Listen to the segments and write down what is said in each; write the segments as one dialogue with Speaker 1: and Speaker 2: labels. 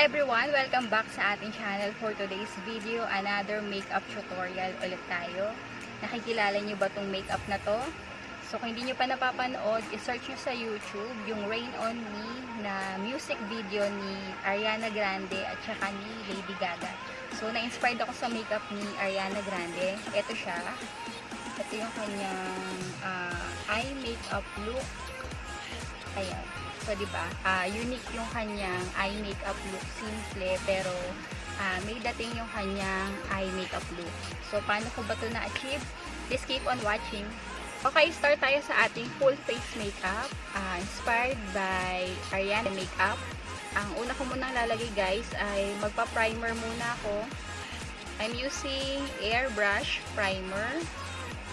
Speaker 1: everyone! Welcome back sa ating channel for today's video. Another makeup tutorial ulit tayo. Nakikilala nyo ba tong makeup na to? So kung hindi nyo pa napapanood, isearch nyo sa YouTube yung Rain On Me na music video ni Ariana Grande at saka ni Lady Gaga. So na-inspired ako sa makeup ni Ariana Grande. Ito siya. Ito yung kanyang eye makeup look. Ayan. So, diba? Unique yung kanyang eye makeup look. Simple, pero may dating yung kanyang eye makeup look. So, paano ko ba ito na-achieve? Please keep on watching. Okay, start tayo sa ating full face makeup. Inspired by Ariana Makeup. Ang una ko munang lalagay, guys, ay magpa-primer muna ako. I'm using airbrush primer.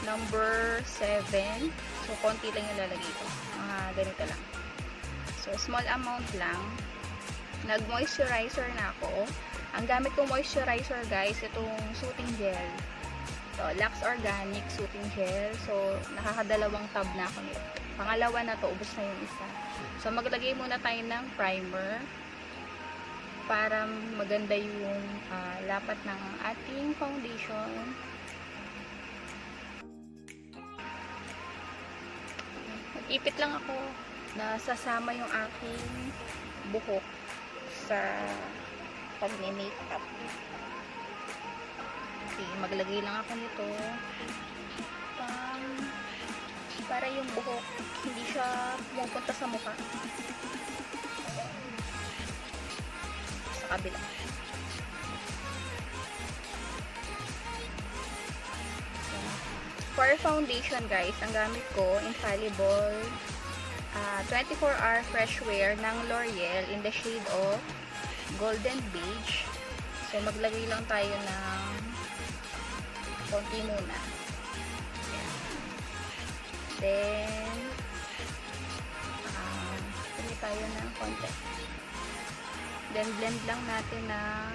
Speaker 1: Number 7. So, konti lang yung lalagay ko. Ganito lang. So, small amount lang. Nag-moisturizer na ako. Ang gamit kong moisturizer, guys, itong soothing gel. So, Lux Organic soothing gel. So, nakakadalawang tab na ako nito. Pangalawa na to, ubos na yung isa. So, maglagay muna tayo ng primer para maganda yung lapat ng ating foundation. Mag-ipit lang ako. Nasasama yung aking buhok sa pag-makeup. Okay, maglagay lang ako nito para yung buhok hindi siya pumunta sa mukha. Sa kabila. For foundation, guys, ang gamit ko, Infallible 24-hour fresh wear ng Loreal in the shade of golden beige. So, maglagay lang tayo ng konti muna. Then, pili tayo ng konti. Then, blend lang natin ng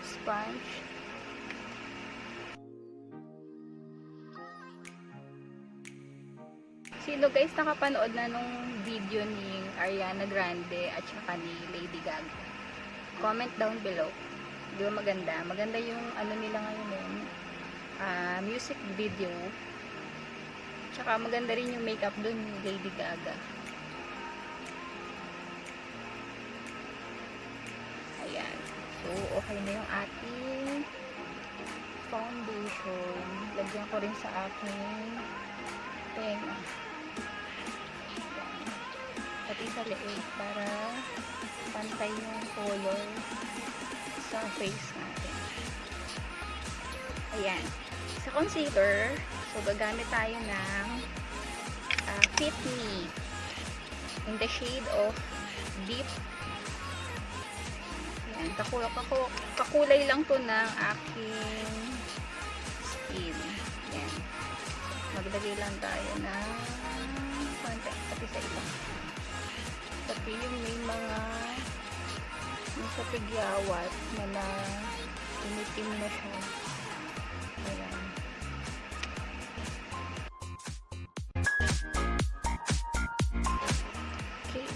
Speaker 1: sponge. Sino guys nakapanood na nung video ni Ariana Grande at saka ni Lady Gaga? Comment down below. Di ba maganda? Maganda yung ano nila ngayon music video. Tsaka maganda rin yung makeup dun ni Lady Gaga. Ayan. So, okay na yung ating foundation. Lagyan ko rin sa aking tenga. Pati sa leeg para pantay yung color sa face natin. Ayan. Sa concealer, so gagamit tayo ng Fit Me in the shade of Deep. Ayan. Kakulay lang to ng aking skin. Ayan. Maglagay lang tayo ng konti. Pati sa iba. Tapi yung may mga sa tigyawat na umitim na siya. Ayan. Okay.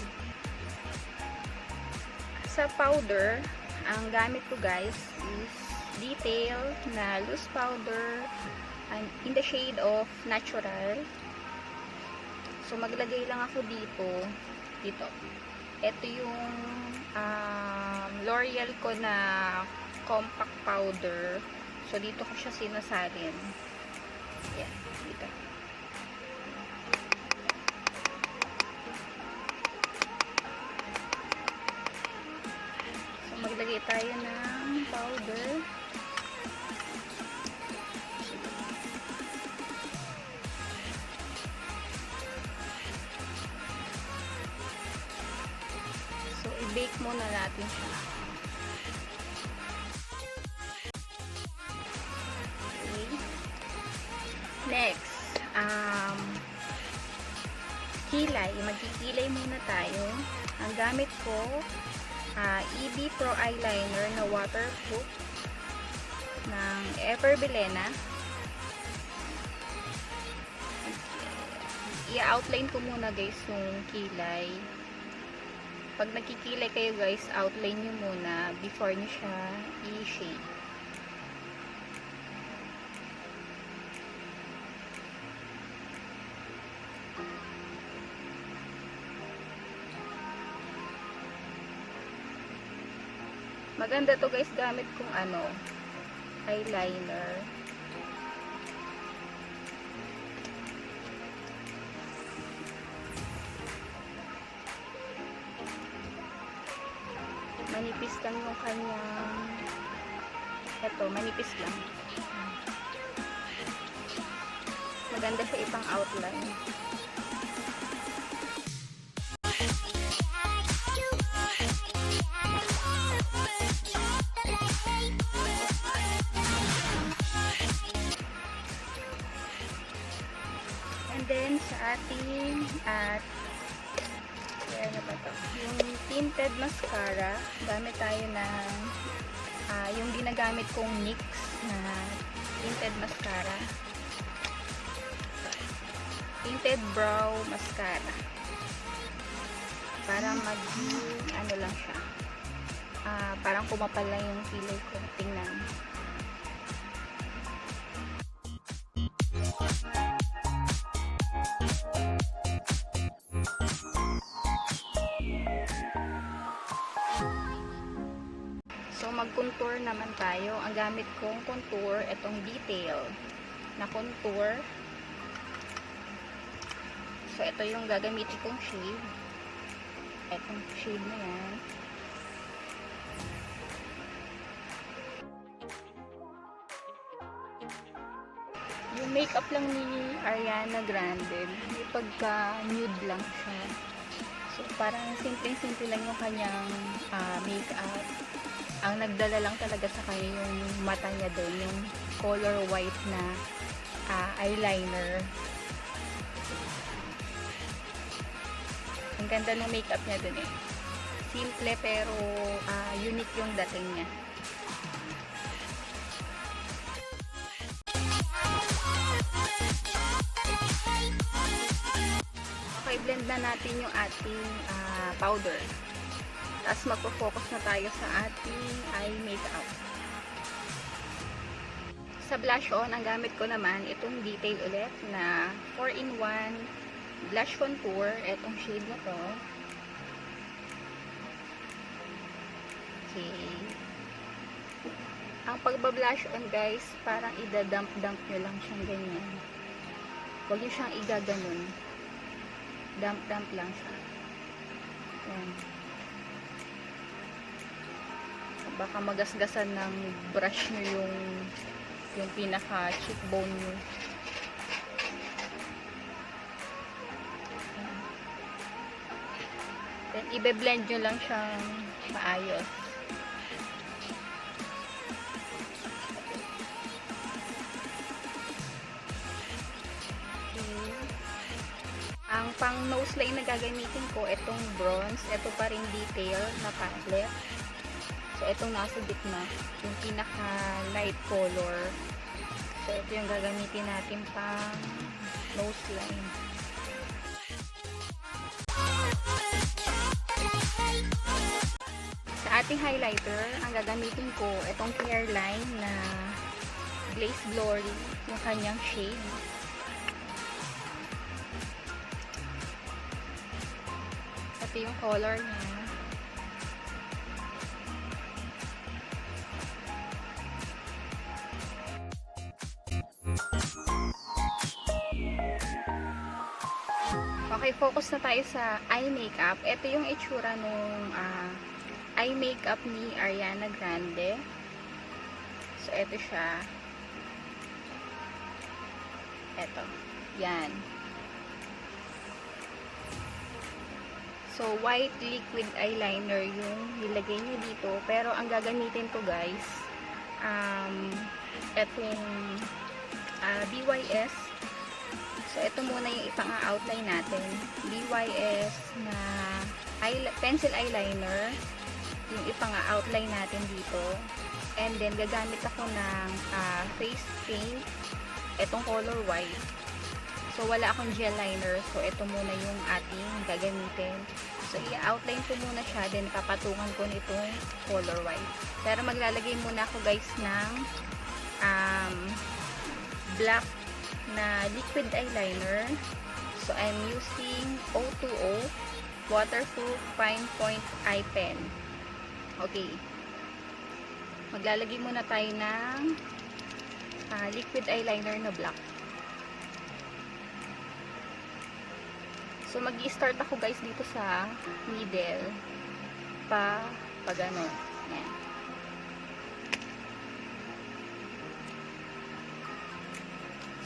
Speaker 1: Sa powder, ang gamit ko guys is Detail na loose powder in the shade of Natural. So maglagay lang ako dito. Ito yung Loreal ko na compact powder. So, dito ko siya sinasalin. Yan, dito. So, maglagay tayo ng powder. I-bake muna natin siya. Okay. Next, kilay. Magkikilay muna tayo. Ang gamit ko, Pro Eyeliner na Waterproof ng Everbilena. I-outline ko muna guys yung kilay. Pag nagkikilay kayo guys, outline nyo muna before nyo siya i-shade. Maganda to guys, gamit kong eyeliner. Manipis lang yung kanyang, manipis lang. Maganda siya ipang outline. And then sa ating yung tinted mascara, gamit tayo ng yung ginagamit kong NYX na tinted mascara, tinted brow mascara, para lang siya, parang kumapal lang yung kilay ko. Tingnan. So, mag-contour naman tayo. Ang gamit kong contour, itong detail na contour. So, ito yung gagamitin kong shade. Itong shade na yan. Yung makeup lang ni Ariana Grande, may pagka-nude lang siya. So, parang simpleng-simple lang yung kanyang makeup. Ang nagdala lang talaga sa kanya yung mata niya doon, yung color white na eyeliner. Ang ganda ng makeup niya doon eh. Simple pero unique yung dating niya. Okay, blend na natin yung ating powder. Tapos magpo-focus na tayo sa ating eye makeup. Sa blush on, ang gamit ko naman itong detail ulit na 4-in-1 blush contour. Itong shade na to. Okay. Ang pagba-blush on guys, parang idadump-dump nyo lang siyang ganyan. Huwag nyo siyang igaganon. Dump-dump lang siya. Yan. Baka magasgasan ng brush nyo yung pinaka cheekbone nyo. Then, ibe-blend nyo lang siyang maayos. Okay. Ang pang nose line na gagamitin ko, itong bronze. Ito pa rin detail na palette. So, itong nasa gitna, yung pinaka light color. So, ito yung gagamitin natin pang nose line. Sa ating highlighter, ang gagamitin ko, itong clear line na Glaze Glory, yung kanyang shade. Ito yung color niya. Okay, focus na tayo sa eye makeup. Ito yung itsura nung eye makeup ni Ariana Grande. So, ito siya. Ito. Yan. So, white liquid eyeliner yung nilagay nyo dito. Pero, ang gagamitin ko guys, itong BYS. So, ito muna yung ipang-outline natin. BYS na pencil eyeliner. Yung ipang-outline natin dito. And then, gagamit ako ng face paint. Itong color white. So, wala akong gel liner. So, ito muna yung ating gagamitin. So, i-outline ko muna siya, then papatungan ko nitong color white. Pero maglalagay muna ako guys ng black na liquid eyeliner. So, I'm using O.two.O Waterproof Fine Point Eye Pen. Okay. Maglalagay muna tayo ng liquid eyeliner na black. So, mag-i-start ako guys dito sa middle pag ano. Yan.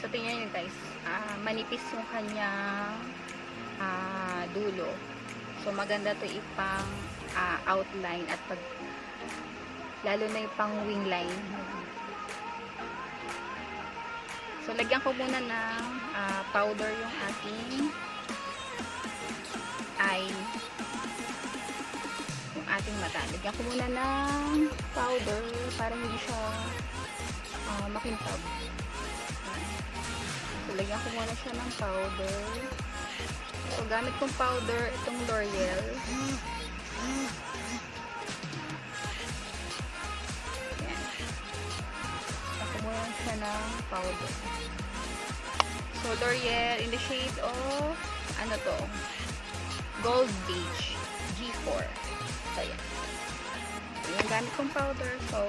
Speaker 1: So, tingnan nyo guys. Manipis yung kanyang dulo. So, maganda to ipang outline at pag lalo na yung pang wing line. So, lagyan ko muna ng powder yung ating yung ating mata. Lagyan ko muna ng powder para hindi siya makintab. So, lagyan ko muna siya ng powder. So, gamit kong powder itong Loreal. Ayan. Lagyan ko muna siya ng powder. So, Loreal in the shade of ano to? Gold beige G4. So, yan. So, yung gamit kong powder. So,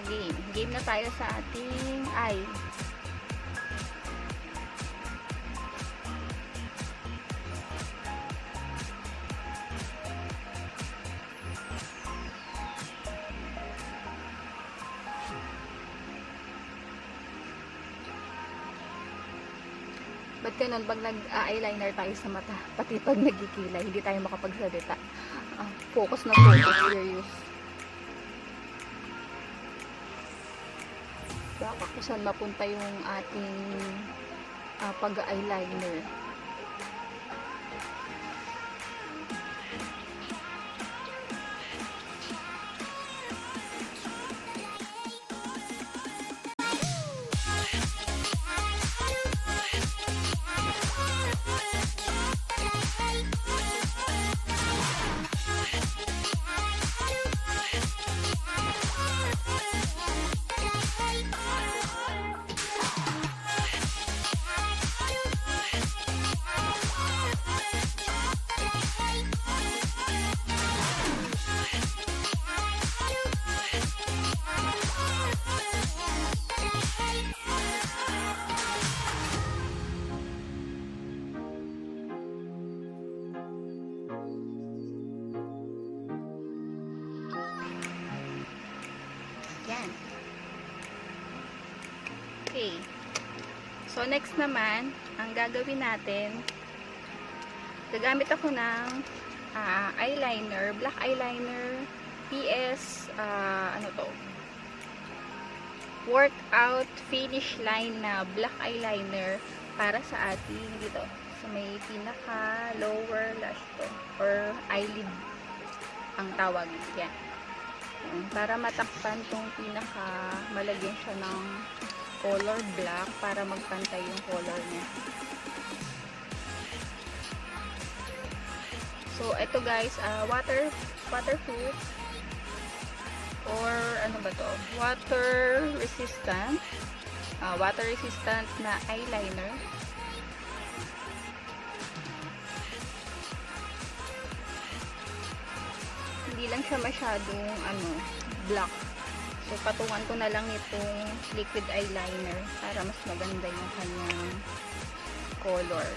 Speaker 1: game na tayo sa ating eye. Ba't ganun, pag nag-eyeliner tayo sa mata, pati pag nagkikilay, hindi tayo makapagsalita. Focus na focus, serious. Baka kung saan mapunta yung ating pag-eyeliner. Yan. Okay. So, next naman, ang gagawin natin, gagamit ako ng eyeliner, black eyeliner, PS, ano to? Workout finish line na black eyeliner para sa ating dito. So, may pinaka lower lash to, or eyelid ang tawag. Yan. Para matakpan tong pinaka malagyan siya ng color black para magpantay yung color niya. So, ito guys, waterproof or ano ba to? Water resistant na eyeliner. Hindi lang siya masyadong black. So, patungan ko na lang itong liquid eyeliner para mas maganda yung kanyang color.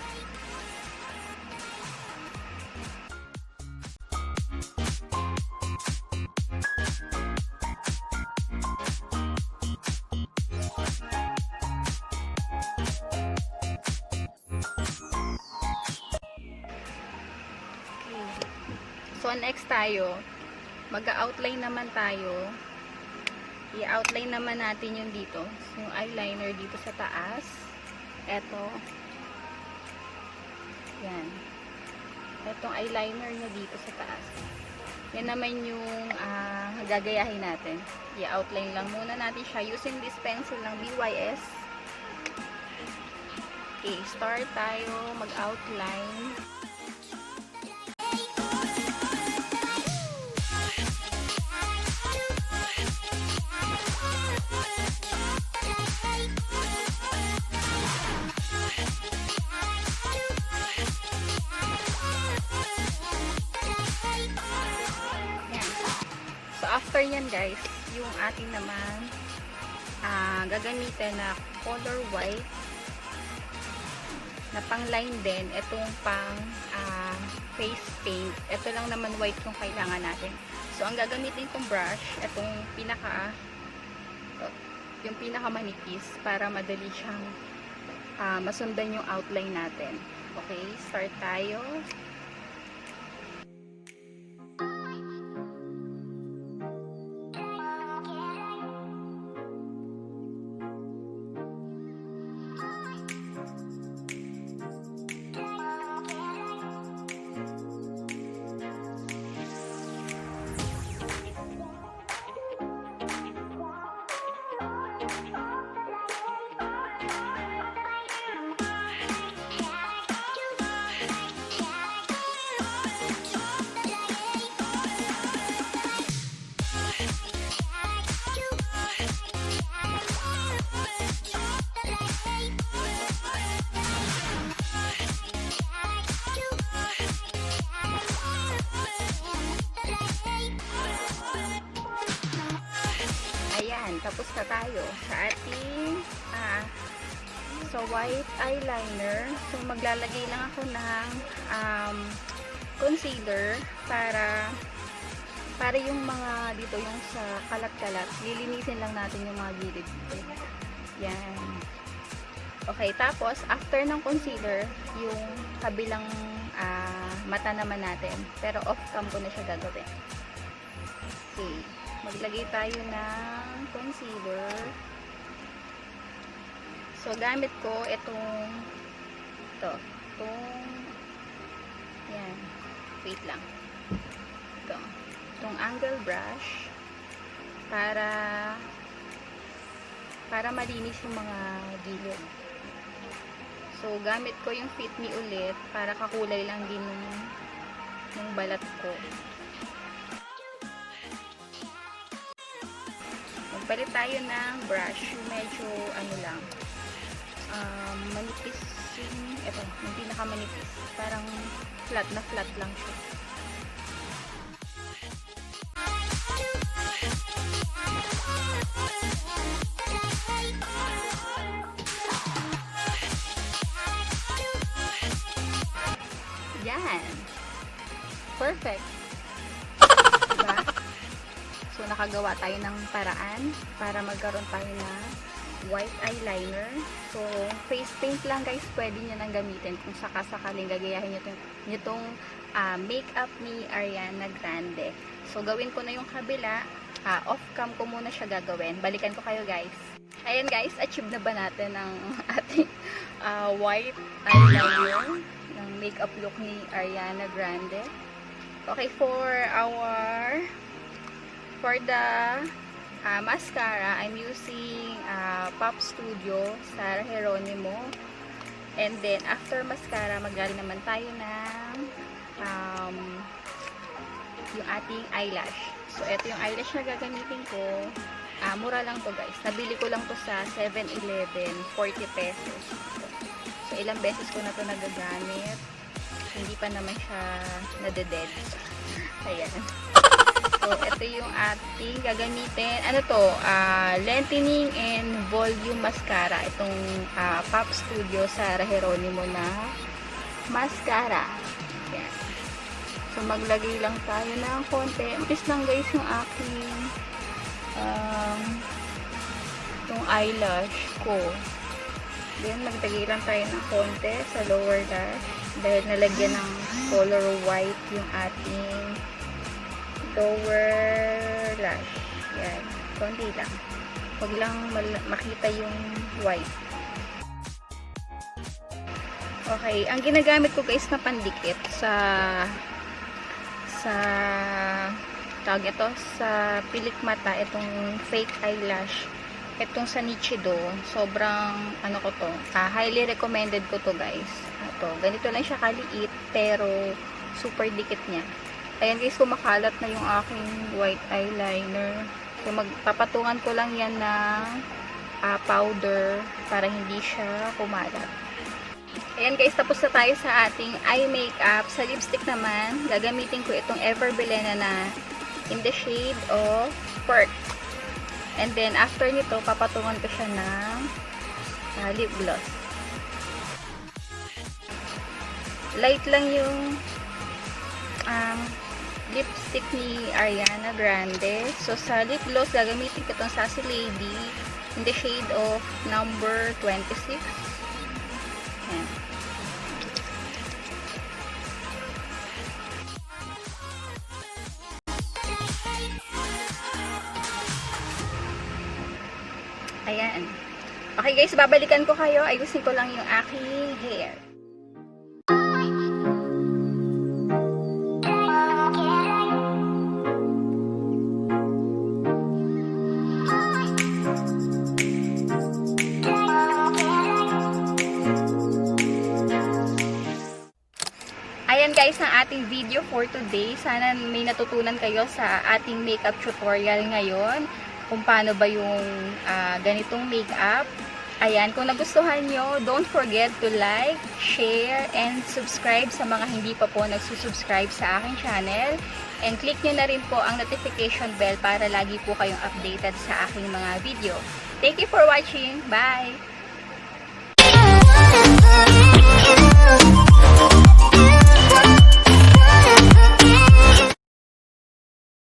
Speaker 1: So, next tayo, mag-outline naman tayo. I-outline naman natin yung dito. So, yung eyeliner dito sa taas. Eto. Yan. Etong eyeliner niya dito sa taas. Yan naman yung gagayahin natin. I-outline lang muna natin siya using this pencil ng BYS. Okay, start tayo mag-outline. after nyan guys, yung ating naman gagamitin na color white na pang line din, itong pang face paint. Ito lang naman white yung kailangan natin. So ang gagamitin kong brush, itong yung pinaka manipis para madali siyang masundan yung outline natin. Okay, start tayo. Tapos na tayo sa ating white eyeliner. So maglalagay lang ako ng concealer para yung mga dito, yung sa kalat-kalat, lilinisin lang natin yung mga gilid dito. Yan. Okay, tapos after ng concealer, yung kabilang mata naman natin. Pero off-cam ko na siya gagawin. Okay. Maglagay tayo ng concealer. So, gamit ko itong yan. Wait lang. Itong angle brush para malinis yung mga gilid. So, gamit ko yung Fit Me ulit para kakulay lang din ng balat ko. Magpalit tayo ng brush. Medyo lang, manipis ito, yung pinakamanipis. Parang flat lang siya. Yan. Perfect. Diba? So, nakagawa tayo ng paraan para magkaroon tayo ng white eyeliner. So, face paint lang guys, pwede nyo nang gamitin kung sakasakaling gagayahin nyo itong makeup ni Ariana Grande. So, gawin ko na yung kabila. Off-cam ko muna siya gagawin. Balikan ko kayo guys. Ayan guys, achieve na ba natin ang ating white eyeliner ng makeup look ni Ariana Grande? Okay, for the mascara, I'm using Pop Studio Sarah Geronimo. And then, after mascara, maglalagay naman tayo ng yung ating eyelash. So, ito yung eyelash na gagamitin ko. Mura lang to guys. Nabili ko lang to sa 7-Eleven, 40 pesos. So, ilang beses ko na to nagagamit. Hindi pa naman siya nade-dead. Ayan. So, ito yung ating gagamitin. Ano to? Lengthening and Volume Mascara. Itong Pop Studio Sarah Geronimo na mascara. Ayan. So, maglagay lang tayo ng konti. Umpis lang guys yung aking itong eyelash ko. Then, maglagay lang tayo ng konti sa lower lash. Dahil nalagyan ng color white yung ating lower lash. Yan. Konti lang. Huwag lang makita yung white. Okay. Ang ginagamit ko guys na pandikit sa tawag ito, sa pilik mata, itong fake eyelash. Itong sa Nichido, sobrang highly recommended ko to guys. Ito, ganito lang siya kaliit, pero super dikit niya. Ayan guys, kumakalat na yung aking white eyeliner. So, magpapatungan ko lang yan ng powder para hindi siya kumalat. Ayan guys, tapos na tayo sa ating eye makeup. Sa lipstick naman, gagamitin ko itong Ever Belena na in the shade of Perk. And then, after nito, papatungan ko siya ng lip gloss. Light lang yung lipstick ni Ariana Grande. So, sa lip gloss, gagamitin ko itong Sace Lady in the shade of number 26. Ayan. Ayan. Okay guys, babalikan ko kayo. Ayusin ko lang yung aking hair. Ayan guys, ang ating video for today. Sana may natutunan kayo sa ating makeup tutorial ngayon. Kung paano ba yung ganitong makeup. Ayan, kung nagustuhan nyo, don't forget to like, share, and subscribe sa mga hindi pa po nagsusubscribe sa aking channel. And click nyo na rin po ang notification bell para lagi po kayong updated sa aking mga video. Thank you for watching. Bye!